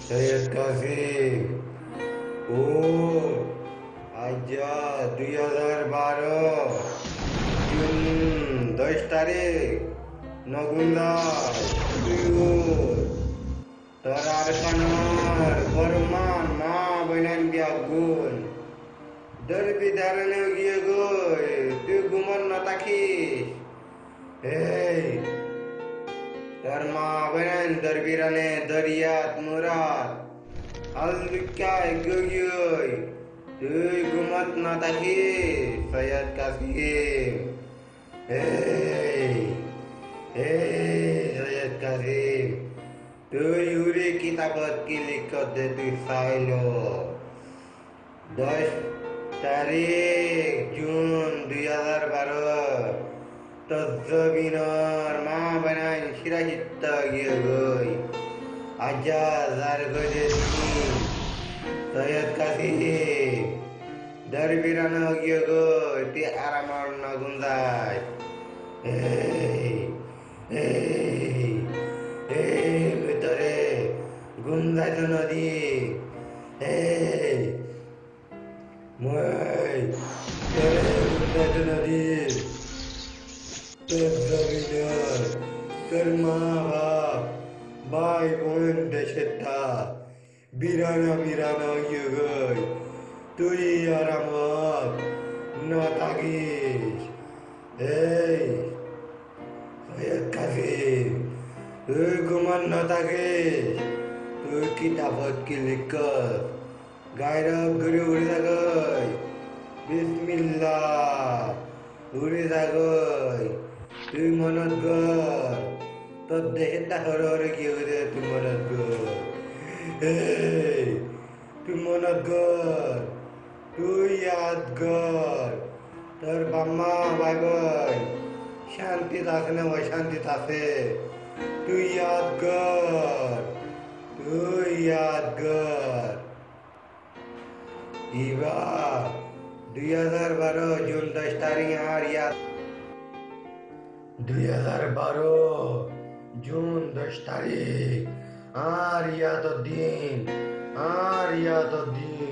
সৈয়দ কাসিম ও আজ 2012 জুন 10 তারিখ নগুন্দার তোর আরকানার বর্মান মা বইনান বিয়াগুন দরবি ধারণে গিয়ে গই তুই ঘুমন না থাকিস এই তোর মা বইনান দরবিরানে দরিয়াত মুরাত আলবিকায় গই তুই ঘুমত না থাকিস সৈয়দ কাসিম এই সৈয়দ কাসিম তুই উড়ে কিতাবত কি লিখত দে তুই চাইলো 10 তারিখ জুন 2012 তজবিনর মা বানাই সিরাজিত্ত গিয়ে গই আজার গজে সৈয়দ কাসিম দরবিরান গিয়ে গই তে আরামর না গুন্দায় ভিতরে গুন্দায় তো নদী নদী তোর মা বাপ ভাই বোন দেশের তা বিরানা বিরানা গিয়ে গই তুই আর আমার না থাকিস এই সৈয়দ কাসিম তুই ঘুমান না থাকিস তুই কিতাবত কি লিখ গায়রব ঘুরে উড়ে থাকই বিসমিল্লাহ উড়ে থাকই তুই মনত গর তোর দেহের তাহর গিয়ে গেছে তুই মনত গর তুই মনত গর তুই ইয়াদ গর তোর বাম্মা ভাই ভাই শান্তি থাকে না অশান্তি থাকে তুই ইয়াদ গর এবার 2012 জুন 10 তারিখ আর ইয়াদ 2012 জুন 10 তারিখ আর ইয়াদ দিন